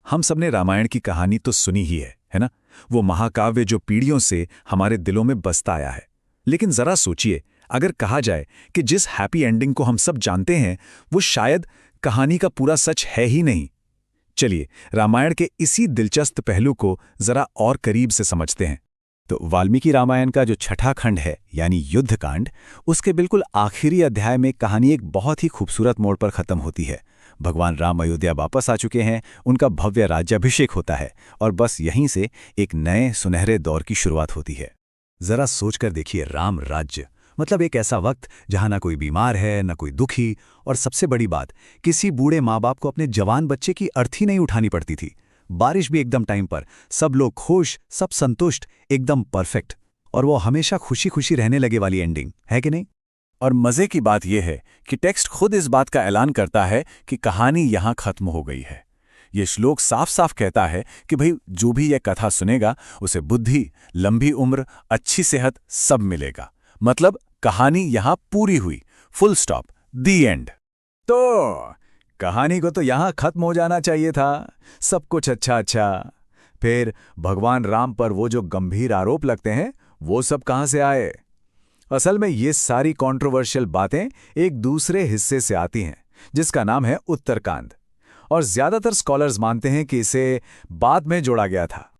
हम सबने रामायण की कहानी तो सुनी ही है ना? वो महाकाव्य जो पीढ़ियों से हमारे दिलों में बसता आया है। लेकिन जरा सोचिए, अगर कहा जाए कि जिस हैप्पी एंडिंग को हम सब जानते हैं वो शायद कहानी का पूरा सच है ही नहीं। चलिए रामायण के इसी दिलचस्प पहलू को जरा और करीब से समझते हैं। तो वाल्मीकि रामायण का जो छठा खंड है यानी युद्धकांड, उसके बिल्कुल आखिरी अध्याय में कहानी एक बहुत ही खूबसूरत मोड़ पर खत्म होती है। भगवान राम अयोध्या वापस आ चुके हैं, उनका भव्य राज्याभिषेक होता है और बस यहीं से एक नए सुनहरे दौर की शुरुआत होती है। जरा सोचकर देखिए, राम राज्य मतलब एक ऐसा वक्त जहां ना कोई बीमार है, ना कोई दुखी, और सबसे बड़ी बात, किसी बूढ़े माँ बाप को अपने जवान बच्चे की अर्थी नहीं उठानी पड़ती थी। बारिश भी एकदम टाइम पर, सब लोग खुश, सब संतुष्ट, एकदम परफेक्ट। और वो हमेशा खुशी खुशी रहने लगे वाली एंडिंग है कि नहीं? और मजे की बात यह है कि टेक्स्ट खुद इस बात का ऐलान करता है कि कहानी यहां खत्म हो गई है। ये श्लोक साफ साफ कहता है कि भाई जो भी यह कथा सुनेगा उसे बुद्धि, लंबी उम्र, अच्छी सेहत सब मिलेगा। मतलब कहानी यहां पूरी हुई, फुल स्टॉप, दी एंड। तो कहानी को तो यहां खत्म हो जाना चाहिए था, सब कुछ अच्छा अच्छा। फिर भगवान राम पर वो जो गंभीर आरोप लगते हैं वो सब कहां से आए? असल में ये सारी कंट्रोवर्शियल बातें एक दूसरे हिस्से से आती हैं जिसका नाम है उत्तरकांड। और ज्यादातर स्कॉलर्स मानते हैं कि इसे बाद में जोड़ा गया था।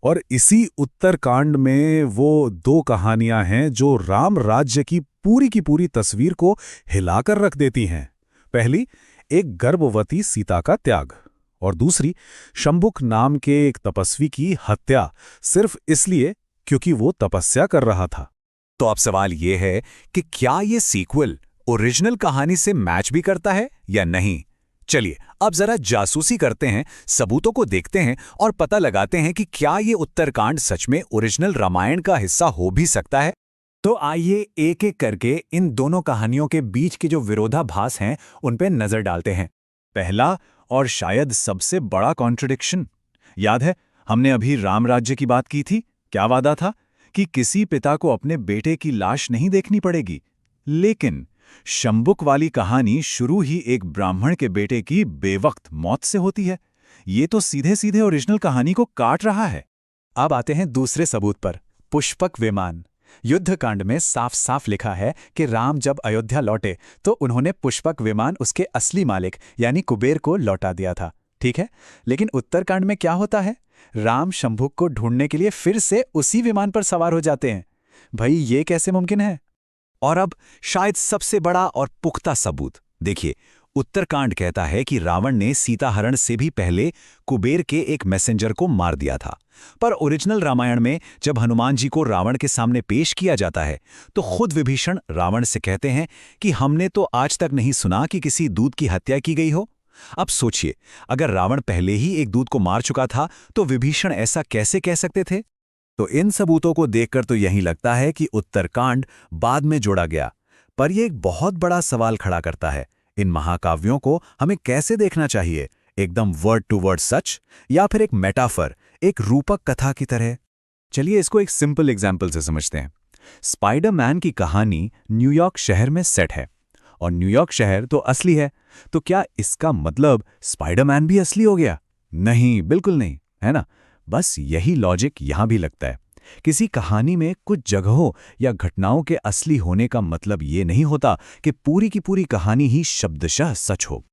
और इसी उत्तरकांड में वो दो कहानियां हैं जो राम राज्य की पूरी तस्वीर को हिलाकर रख देती हैं। पहली, एक गर्भवती सीता का त्याग, और दूसरी, शंभुक नाम के एक तपस्वी की हत्या, सिर्फ इसलिए क्योंकि वो तपस्या कर रहा था। तो अब सवाल ये है कि क्या ये सीक्वल ओरिजिनल कहानी से मैच भी करता है या नहीं? चलिए अब जरा जासूसी करते हैं, सबूतों को देखते हैं और पता लगाते हैं कि क्या ये उत्तरकांड सच में ओरिजिनल रामायण का हिस्सा हो भी सकता है। तो आइए एक एक करके इन दोनों कहानियों के बीच के जो विरोधाभास हैं उन पे नजर डालते हैं। पहला और शायद सबसे बड़ा कॉन्ट्रडिक्शन, याद है हमने अभी राम राज्य की बात की थी? क्या वादा था कि किसी पिता को अपने बेटे की लाश नहीं देखनी पड़ेगी। लेकिन शंभुक वाली कहानी शुरू ही एक ब्राह्मण के बेटे की बेवक्त मौत से होती है। ये तो सीधे सीधे ओरिजिनल कहानी को काट रहा है। अब आते हैं दूसरे सबूत पर, पुष्पक विमान। युद्धकांड में साफ साफ लिखा है कि राम जब अयोध्या लौटे तो उन्होंने पुष्पक विमान उसके असली मालिक यानी कुबेर को लौटा दिया था। ठीक है, लेकिन उत्तरकांड में क्या होता है? राम शंभुक को ढूंढने के लिए फिर से उसी विमान पर सवार हो जाते हैं। भाई ये कैसे मुमकिन है? और अब शायद सबसे बड़ा और पुख्ता सबूत देखिए, उत्तरकांड कहता है कि रावण ने सीताहरण से भी पहले कुबेर के एक मैसेंजर को मार दिया था। पर ओरिजिनल रामायण में जब हनुमान जी को रावण के सामने पेश किया जाता है तो खुद विभीषण रावण से कहते हैं कि हमने तो आज तक नहीं सुना कि किसी दूत की हत्या की गई हो। अब सोचिए, अगर रावण पहले ही एक दूत को मार चुका था तो विभीषण ऐसा कैसे कह सकते थे? तो इन सबूतों को देखकर तो यही लगता है कि उत्तरकांड बाद में जोड़ा गया। पर यह एक बहुत बड़ा सवाल खड़ा करता है, इन महाकाव्यों को हमें कैसे देखना चाहिए? एकदम वर्ड टू वर्ड सच, या फिर एक मेटाफर, एक रूपक कथा की तरह? चलिए इसको एक सिंपल एग्जाम्पल से समझते हैं। स्पाइडरमैन की कहानी न्यूयॉर्क शहर में सेट है और न्यूयॉर्क शहर तो असली है, तो क्या इसका मतलब स्पाइडरमैन भी असली हो गया? नहीं, बिल्कुल नहीं, है ना? बस यही लॉजिक यहां भी लगता है। किसी कहानी में कुछ जगहों या घटनाओं के असली होने का मतलब ये नहीं होता कि पूरी की पूरी कहानी ही शब्दशः सच हो।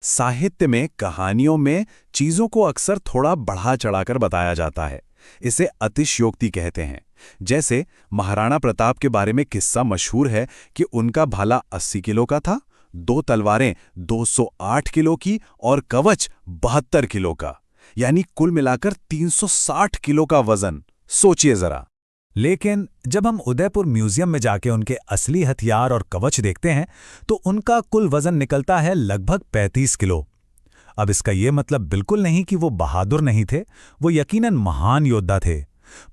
साहित्य में कहानियों में चीजों को अक्सर थोड़ा बढ़ा चढ़ाकर बताया जाता है। इसे अतिशयोक्ति कहते हैं। जैसे महाराणा प्रताप के बारे में किस्सा मशहूर है कि उनका भाला 80 किलो का था, 2 तलवारें 208 किलो की और कवच 72 किलो का, यानी कुल मिलाकर 360 किलो का वजन। सोचिए जरा। लेकिन जब हम उदयपुर म्यूजियम में जाके उनके असली हथियार और कवच देखते हैं तो उनका कुल वजन निकलता है लगभग 35 किलो। अब इसका यह मतलब बिल्कुल नहीं कि वो बहादुर नहीं थे, वो यकीनन महान योद्धा थे,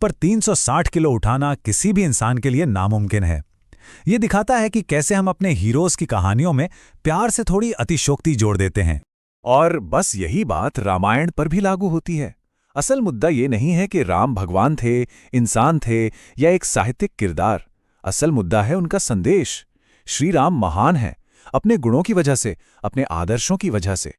पर 360 किलो उठाना किसी भी इंसान के लिए नामुमकिन है। ये दिखाता है कि कैसे हम अपने हीरोज की कहानियों में प्यार से थोड़ी अतिशयोक्ति जोड़ देते हैं। और बस यही बात रामायण पर भी लागू होती है। असल मुद्दा ये नहीं है कि राम भगवान थे, इंसान थे या एक साहित्यिक किरदार। असल मुद्दा है उनका संदेश। श्री राम महान है अपने गुणों की वजह से, अपने आदर्शों की वजह से।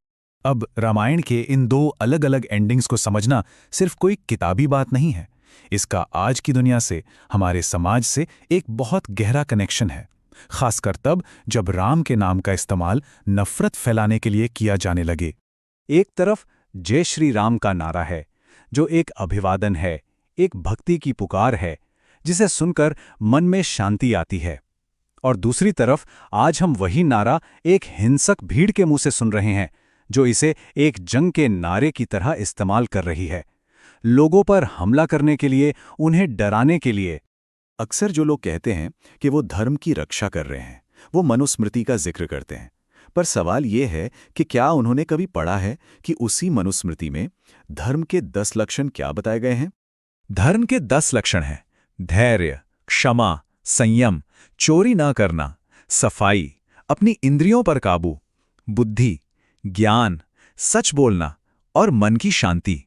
अब रामायण के इन दो अलग अलग एंडिंग्स को समझना सिर्फ कोई किताबी बात नहीं है। इसका आज की दुनिया से, हमारे समाज से एक बहुत गहरा कनेक्शन है, खासकर तब जब राम के नाम का इस्तेमाल नफरत फैलाने के लिए किया जाने लगे। एक तरफ जय श्री राम का नारा है, जो एक अभिवादन है, एक भक्ति की पुकार है, जिसे सुनकर मन में शांति आती है। और दूसरी तरफ आज हम वही नारा एक हिंसक भीड़ के मुंह से सुन रहे हैं, जो इसे एक जंग के नारे की तरह इस्तेमाल कर रही है, लोगों पर हमला करने के लिए, उन्हें डराने के लिए। अक्सर जो लोग कहते हैं कि वो धर्म की रक्षा कर रहे हैं, वो मनुस्मृति का जिक्र करते हैं, पर सवाल ये है कि क्या उन्होंने कभी पढ़ा है कि उसी मनुस्मृति में धर्म के 10 लक्षण क्या बताए गए हैं? धर्म के 10 लक्षण हैं: धैर्य, क्षमा, संयम, चोरी न करना, सफाई, अपनी इंद्रियों पर काबू, बुद्धि, ज्ञान, सच बोलना और मन की शांति।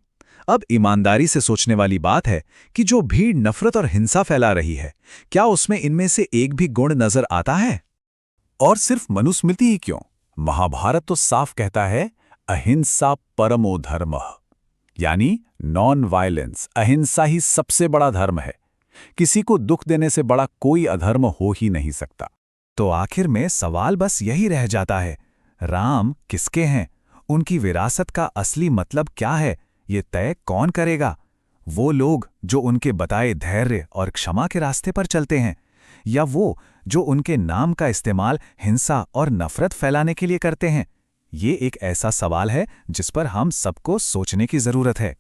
अब ईमानदारी से सोचने वाली बात है कि जो भीड़ नफरत और हिंसा फैला रही है, क्या उसमें इनमें से एक भी गुण नजर आता है? और सिर्फ मनुस्मृति ही क्यों, महाभारत तो साफ कहता है अहिंसा परमो धर्मः, यानी नॉन वायलेंस, अहिंसा ही सबसे बड़ा धर्म है। किसी को दुख देने से बड़ा कोई अधर्म हो ही नहीं सकता। तो आखिर में सवाल बस यही रह जाता है, राम किसके हैं? उनकी विरासत का असली मतलब क्या है, ये तय कौन करेगा? वो लोग जो उनके बताए धैर्य और क्षमा के रास्ते पर चलते हैं, या वो जो उनके नाम का इस्तेमाल हिंसा और नफरत फैलाने के लिए करते हैं? ये एक ऐसा सवाल है जिस पर हम सबको सोचने की जरूरत है।